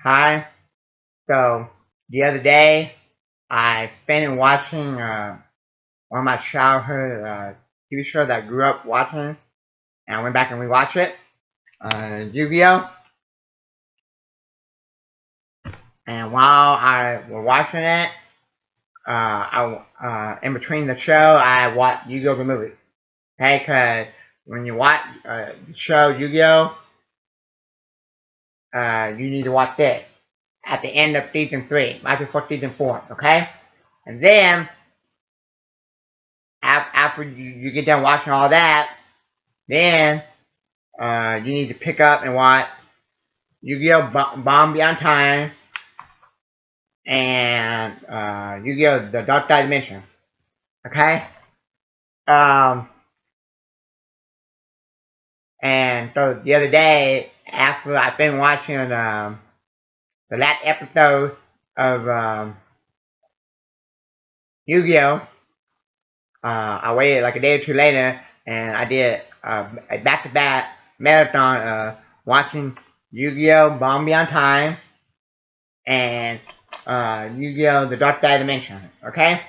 Hi. So the other day, I finished watching one of my childhood TV shows that I grew up watching, and I went back and rewatched it. Yu-Gi-Oh! And while I was watching it, in between the show, I watched Yu-Gi-Oh! The movie. Okay, because when you watch the show Yu-Gi-Oh! You need to watch this at the end of season 3, right before season 4. Okay, and then after you get done watching all that, then you need to pick up and watch Yu-Gi-Oh! Bomb Beyond Time and Yu-Gi-Oh! The Dark Side Dimension. Okay? Um, and so the other day, after I've been watching the last episode of Yu-Gi-Oh! I waited like a day or two later and I did a back-to-back marathon watching Yu-Gi-Oh! Bomb Beyond Time and Yu-Gi-Oh! The Dark Side Dimension. Okay?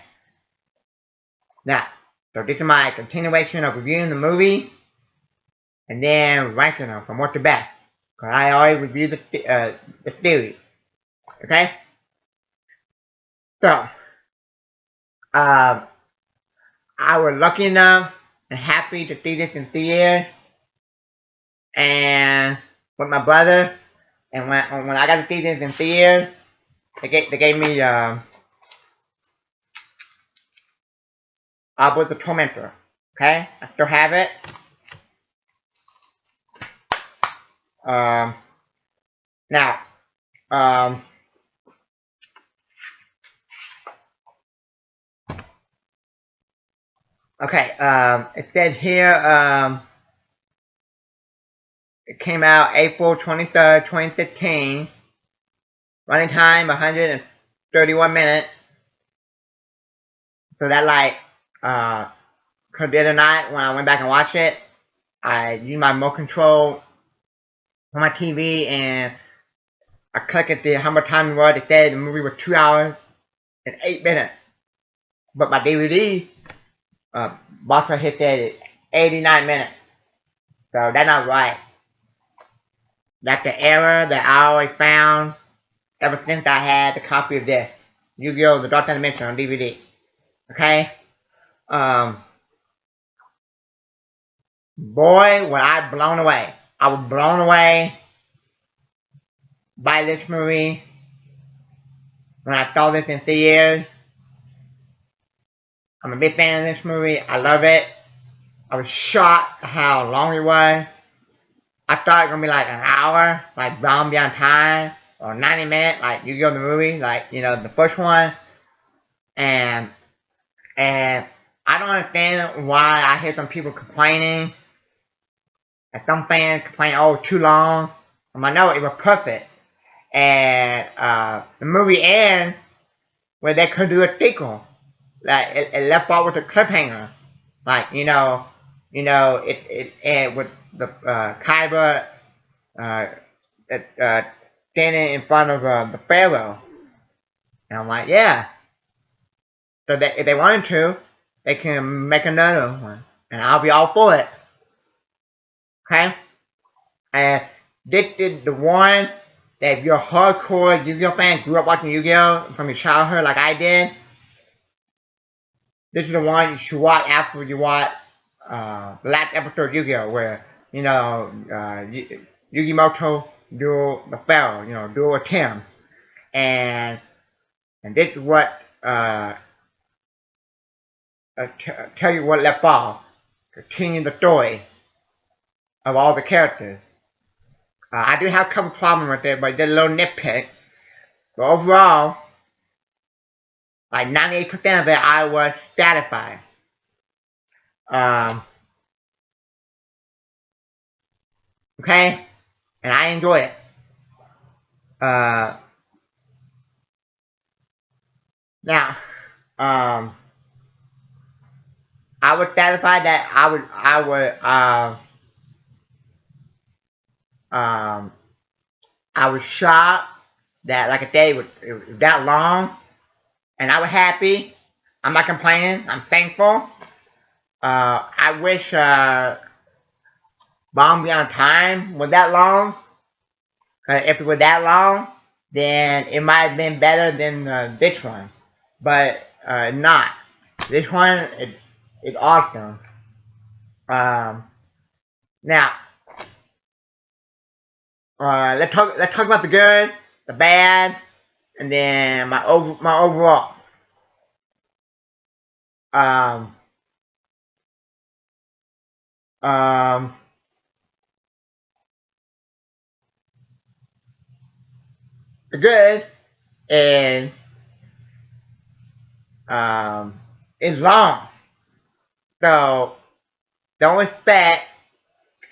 Now, so this is my continuation of reviewing the movie and then ranking them from worst to best. Because I already reviewed the series. Okay? So, uh, I was lucky enough and happy to see this in theater and with my brother. And when I got to see this in theater, they gave me with the Tormentor. Okay? I still have it. Um, now, um, okay, it said here, it came out April 23rd, 2015. Running time 131 minutes. So that like, cause the other night when I went back and watched it, I used my remote control on my TV and I clicked at the how much time it was. It said the movie was 2 hours and 8 minutes. But my DVD, box office hit that at 89 minutes. So that's not right. That's the error that I always found ever since I had the copy of this Yu-Gi-Oh! The Dark Dimension on DVD. Okay? Boy, was I blown away. I was blown away by this movie when I saw this in theaters. I'm a big fan of this movie. I love it. I was shocked how long it was. I thought it was going to be like an hour, like Bomb Beyond Time, or 90 minutes, like you go to the movie, like, the first one. And and I don't understand why I hear some people complaining. And some fans complain, oh, too long. I'm like, no, it was perfect. And the movie ends where they could do a sequel. Like it left off with a cliffhanger. Like it with the Kyber uh, standing in front of the Pharaoh. And I'm like, yeah. So that if they wanted to, they can make another one, and I'll be all for it. Okay. And this is the one that if you're a hardcore Yu-Gi-Oh fan, grew up watching Yu-Gi-Oh from your childhood like I did, this is the one you should watch after you watch the last episode of Yu-Gi-Oh! Where, Yu-Gi-Moto do the Pharaoh, do a Tim. And this is what tell you what left off. Continue the story of all the characters. I do have a couple problems with it, but just a little nitpick. But overall, like 98% of it, I was satisfied. Okay? And I enjoy it. Now, I was satisfied that I was shocked that, like I said, it was that long, and I was happy. I'm not complaining. I'm thankful. I wish Bomb Beyond Time was that long. If it was that long, then it might have been better than this one, but not. This one, it's awesome. Um, Now, let's talk about the good, the bad, and then my overall. Um, um, the good is um, is long, so don't expect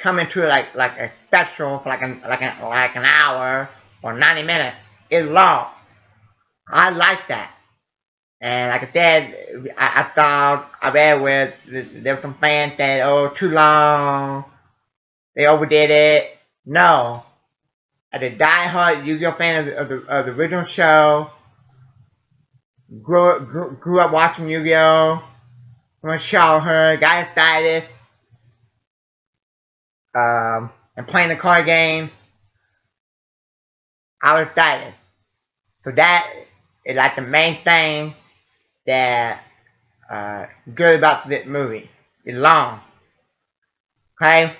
coming to like a special for like an hour or 90 minutes. It's long. I like that. And like I said, I thought I read where there were some fans said, "Oh, too long. They overdid it." No, as a diehard Yu-Gi-Oh fan of the original show, grew up watching Yu-Gi-Oh from childhood, got excited, and playing the card game. I was excited. So that is like the main thing that good about this movie. It's long. Okay.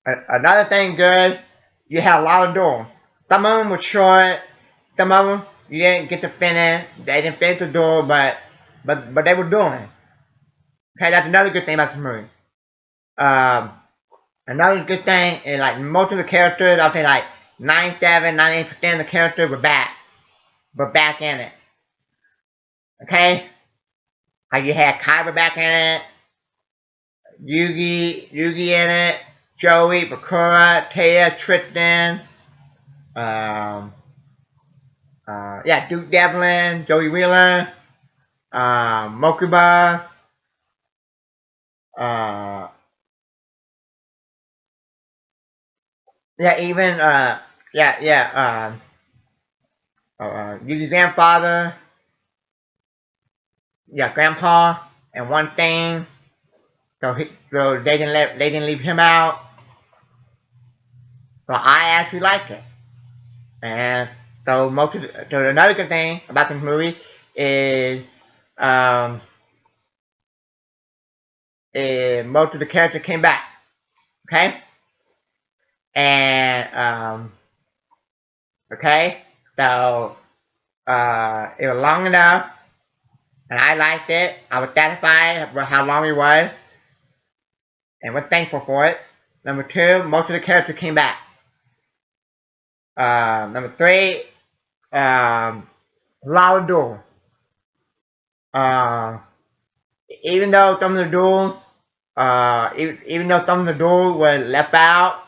Another thing good, you had a lot of doors. Some of them were short. Some of them you didn't get to finish. They didn't finish the door, but they were doing it. Okay, that's another good thing about the movie. Um, Another good thing is like most of the characters, I'll say like 98% of the characters were back in it. Okay, like you had Kyber back in it, Yugi in it, Joey, Bakura, Taya, Tristan, um, yeah, Duke Devlin, Joey Wheeler, Mokuba, uh, yeah, even, Yugi's grandfather, yeah, grandpa, and one thing, so they didn't leave him out, so I actually liked it, and so another good thing about this movie is, um, most of the characters came back, okay, and, okay, so, it was long enough, and I liked it. I was satisfied with how long it was, and was thankful for it. Number two, most of the characters came back. Number three, lot of duels. Uh, even though some of the duels, even though some of the duels were left out,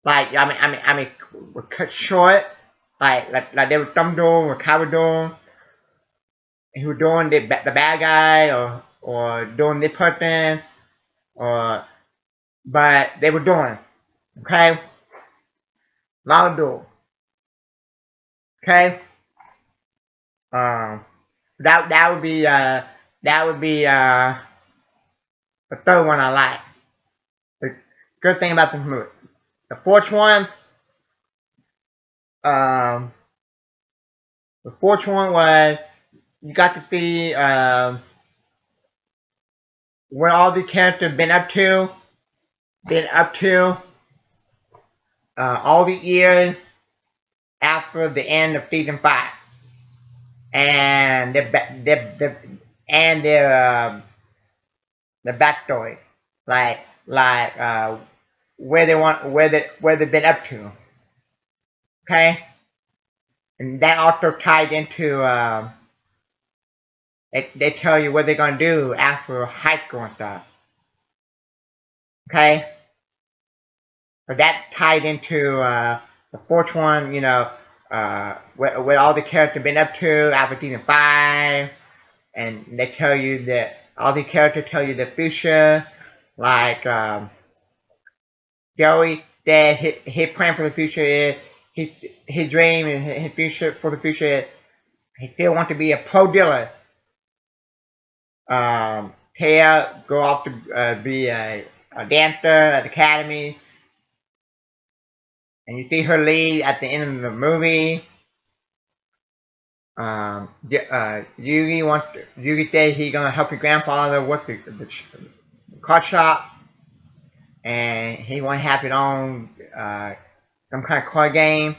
like I mean, were cut short. Like there was some duels were covered duels, who were doing the bad guy or doing this person or but they were doing okay. Lot of duels. Okay. Um, that would be the third one I like. The good thing about this movie. The fourth one, um, the fourth one was you got to see what all the characters been up to all the years after the end of season 5, and the backstory, like like uh, where they've been up to. Okay, and that also tied into they tell you what they're gonna do after high school and stuff. Okay, so that tied into the fourth one. You know, what all the characters been up to after season 5, and they tell you that all the characters tell you the future, like Joey said his plan for the future is his dream and his future for the future. He still wants to be a pro dealer. Taya go off to be a dancer at the academy, and you see her lead at the end of the movie. Yugi said he gonna help his grandfather work the car shop, and he want to have his own some kind of car game,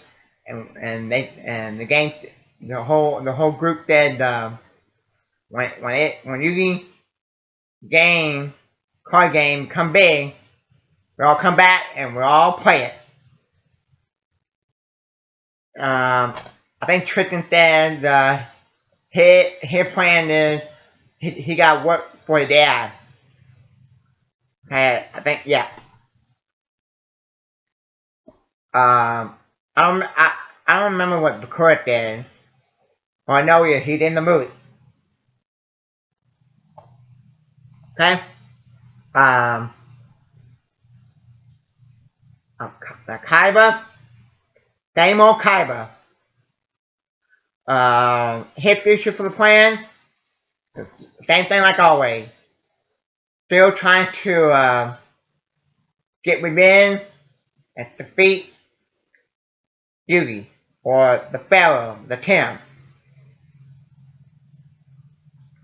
and the game the whole group said when Yugi game car game come big, we all come back and we all play it. I think Tristan said his plan is he got work for his dad. I think yeah. I I don't remember what the court did. Well, I know he's in the movie. Okay. Um, Kaiba, same old Kaiba. Hit future for the plan. Same thing like always. Still trying to get revenge and defeat Yugi or the Pharaoh, the Tim.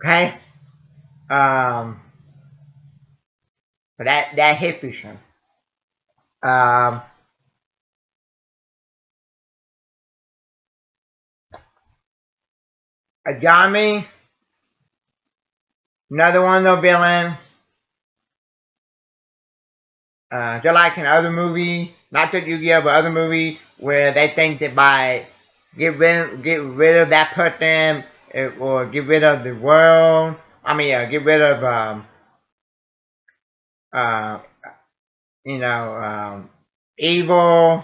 Okay. So that hit future. Um, Ajami, another one of the villains. Just like in other movie, not just Yu-Gi-Oh, but other movie where they think that by get rid of that person, it will get rid of the world. I mean, get rid of uh, you know, evil,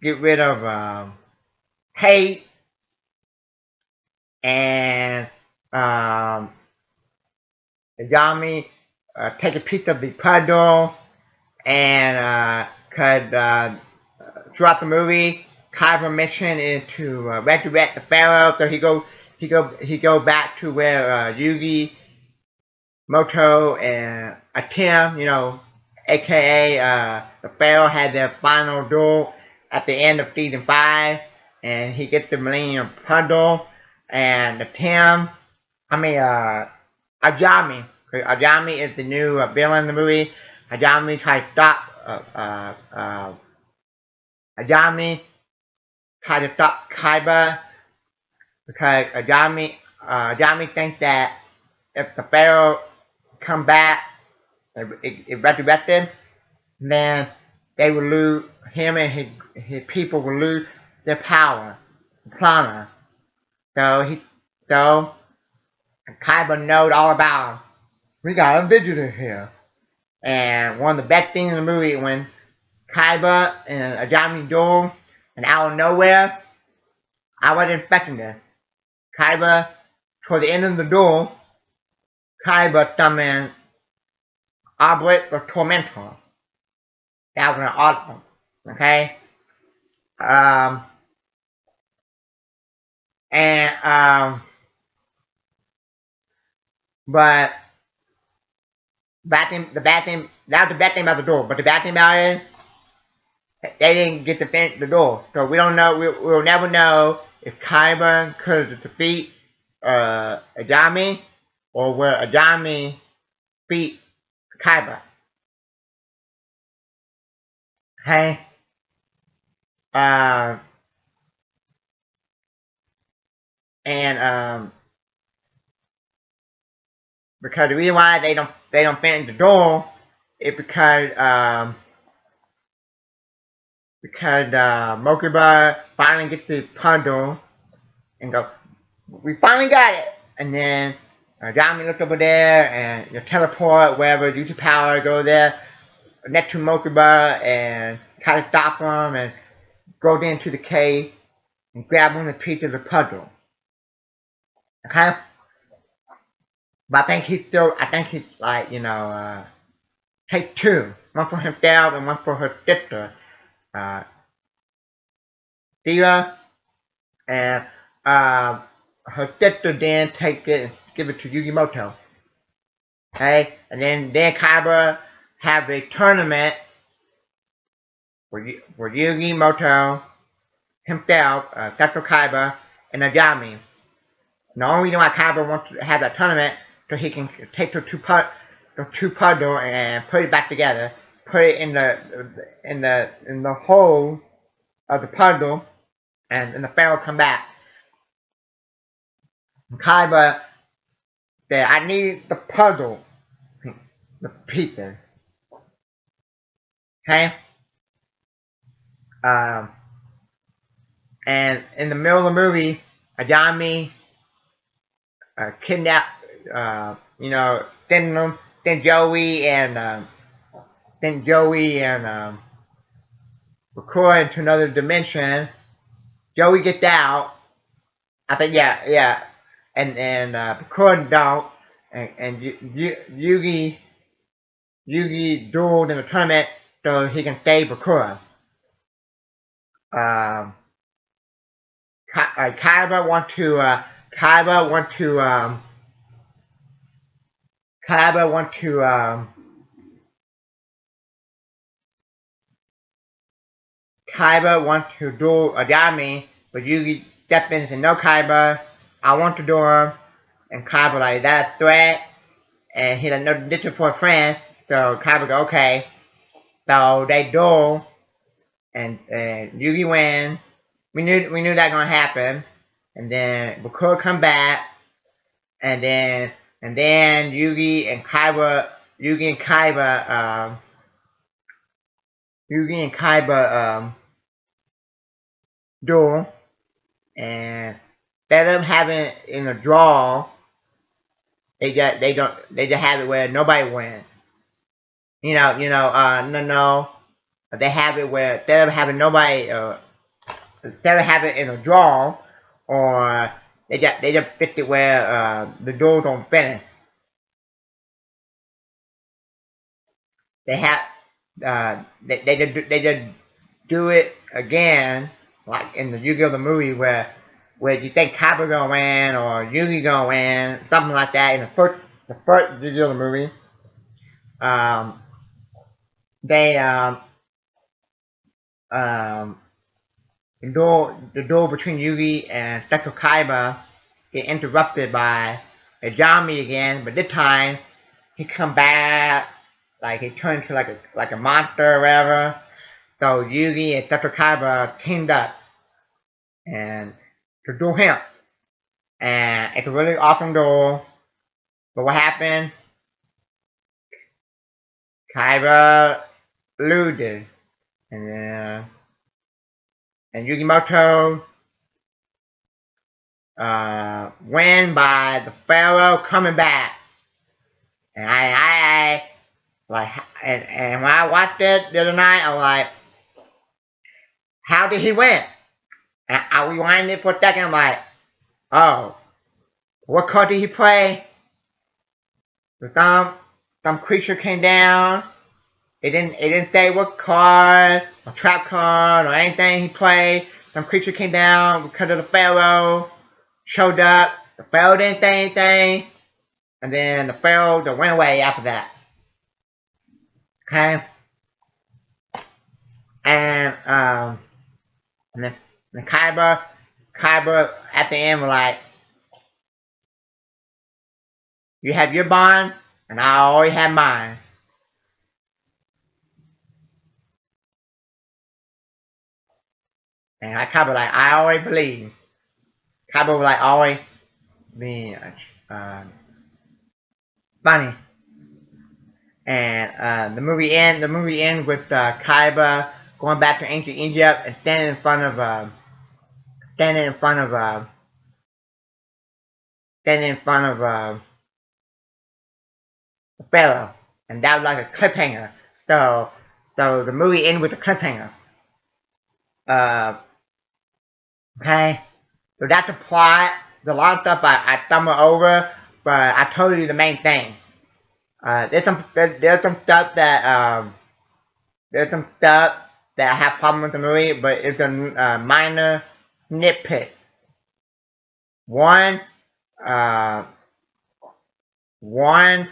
get rid of hate, and Yami take a piece of the puzzle, and could throughout the movie, Kyber mission is to resurrect the Pharaoh. So he go back to where Yugi, Moto, and Atim, aka the Pharaoh, had their final duel at the end of season 5, and he gets the Millennium Puzzle, and Atim, I mean Ajami. Ajami is the new villain in the movie. Ajami tries to stop Ajami tried to stop Kaiba because Ajami thinks that if the Pharaoh come back and resurrected, then they will lose him and his people will lose their power, prana. So Kaiba knows all about him. We got a visitor here, and one of the best things in the movie when Kaiba and Ajami duel, and out of nowhere, I wasn't expecting this. Kaiba, toward the end of the duel, Kaiba summoned Oblit the Tormentor. That was awesome. Okay? Um, and, but, the bad thing, that was the bad thing about the duel, but the bad thing about it is, they didn't get to finish the duel. So we don't know, we'll never know if Kaiba could defeat, Ajami, or will Ajami beat Kaiba. Okay? Uh, and because the reason why they don't finish the duel is because Mokuba finally gets the puzzle and go, we finally got it, and then Jami looks over there and you teleport wherever, use your power, go there next to Mokuba and try to stop him and go into the cave and grab one of the pieces of the puzzle. Okay? But I think he's like, take two. One for himself and one for her sister. Uh, Thea, and uh, her sister then take it and give it to Yugimoto. Okay, and then Kaiba have a tournament where Yugimoto himself, Seto Kaiba, and Najami. And the only reason why Kaiba wants to have that tournament so he can take the two puzzle and put it back together, put it in the hole of the puzzle, and the pharaoh come back. And Kaiba said, "I need the puzzle, the pieces." Okay. Um, and in the middle of the movie, Ajami kidnapped, then Joey and Bakura into another dimension. Joey gets out. I think yeah, and Bakura don't, and Yugi dueled in the tournament so he can save Bakura. Um, Kaiba want to Kaiba want to Kaiba want to Kaiba want to duel Adami, but Yugi step in and say, "No, Kaiba, I want to duel him." And Kaiba like, "That's a threat," and he like, "No, this is for a friend." So Kaiba go, "Okay." So they duel, and Yugi wins. We knew that gonna happen, and then Bakura come back, and then Yugi and Kaiba duel, and instead of having in a draw, they just have it where nobody wins. No, they have it where instead of having it in a draw, or they just fix it where the duel don't finish. They have they just do it again, like in the Yu-Gi-Oh the movie where you think Kaiba gonna win or Yugi gonna win, something like that. In the first Yu-Gi-Oh the movie, um, they um the duel between Yugi and Seto Kaiba get interrupted by Ajami again, but this time he come back like he turned into like a monster or whatever. So Yugi and Seto Kaiba teamed up and to duel him. And it's a really awesome duel. But what happened? Kaiba loses. And Yugimoto win by the Pharaoh coming back. And I like and when I watched it the other night, I was like, how did he win? And I rewind it for a second, I'm like, oh, what card did he play? Some creature came down. It didn't say what card, or trap card, or anything he played. Some creature came down because of the Pharaoh showed up. The Pharaoh didn't say anything, and then the Pharaoh just went away after that. Okay, and and then Kaiba at the end was like, "You have your bond, and I already have mine." And Kaiba like, "I already believe." Kaiba was like, always being funny. And the movie ends with Kaiba going back to ancient Egypt and standing in front of standing in front of Pharaoh, and that was like a cliffhanger. So the movie ends with a cliffhanger. Uh, okay, so that's the plot. There's a lot of stuff I stumbled over, but I told you the main thing. There's some stuff that that I have problem with the movie, but it's a minor nitpick. One, uh, one,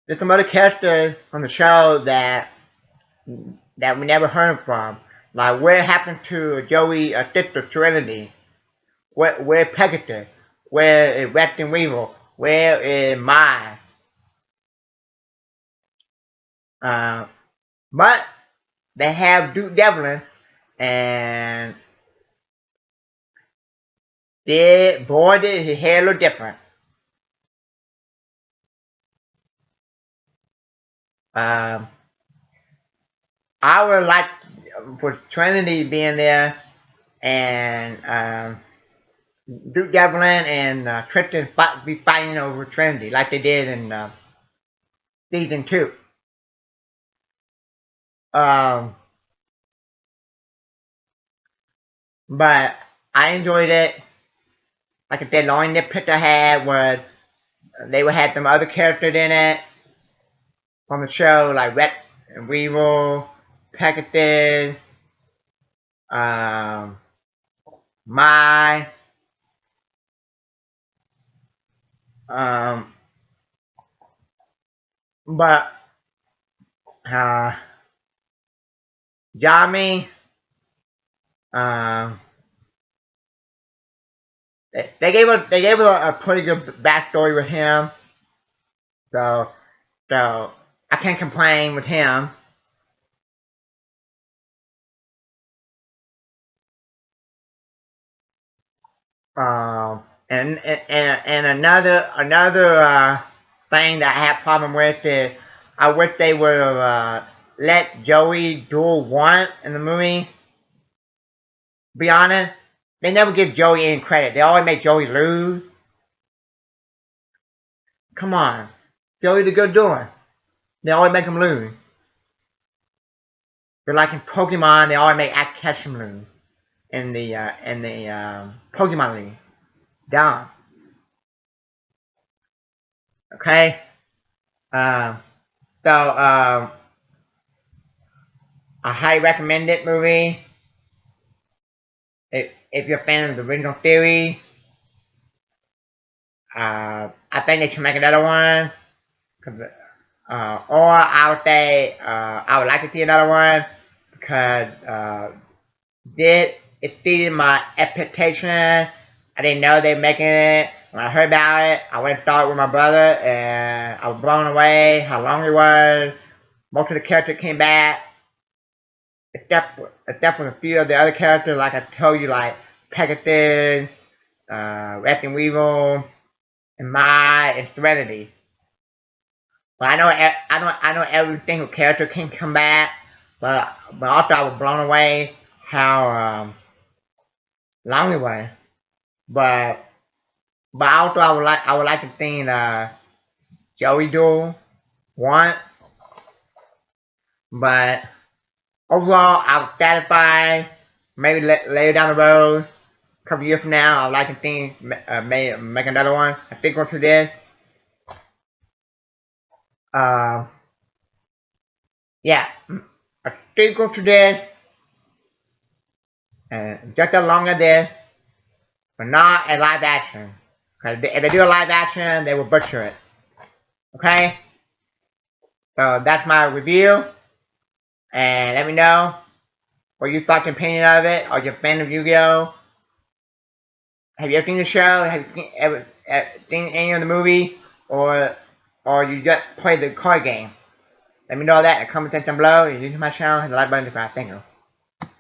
there's some other characters on the show that we never heard from. Like, where happened to Joey sister Serenity? Where Pegasus? Where is Weston Weevil? Where is Mai? But they have Duke Devlin, and did his hair look different. Um, I would like for Trinity being there, and Duke Devlin and Tristan be fighting over Trinity like they did in season 2. Um, but I enjoyed it. Like I said, the only nitpick I had was they would have some other characters in it from the show, like Red and Weevil, Pegasus, Mai, um, but Jami, um, they gave us a pretty good backstory with him, so I can't complain with him. And another thing that I have problem with is I wish they would have let Joey duel once in the movie. Be honest, they never give Joey any credit. They always make Joey lose. Come on, Joey's a good dueler. They always make him lose. They're like in Pokemon. They always make Ash Ketchum lose in the Pokemon League. Dumb. Okay. Um. So I highly recommend it movie. If you're a fan of the original series, I think they should make another one. Or I would say I would like to see another one because it exceeded my expectation. I didn't know they were making it. When I heard about it, I went and saw it with my brother, and I was blown away how long it was. Most of the characters came back, except for a few of the other characters, like I told you, like Pegasus, Weston Weevil, and Mai, and Serenity. But I know every single character can come back, but also I was blown away how long it was. But also I would like to see Joey do one. But overall, I was satisfied. Maybe later down the road, a couple years from now, I would like to see make another one. I think once we did. Uh, yeah, I think once we did. Just as long as this, but not a live action. Because if they do a live action, they will butcher it. Okay? So that's my review. And let me know what you thought and opinion of it. Are you a fan of Yu-Gi-Oh? Have you ever seen the show? Have you ever seen any of the movie? Or you just play the card game? Let me know that in the comment section below. If you're new to my channel, hit the like button to subscribe. Thank you.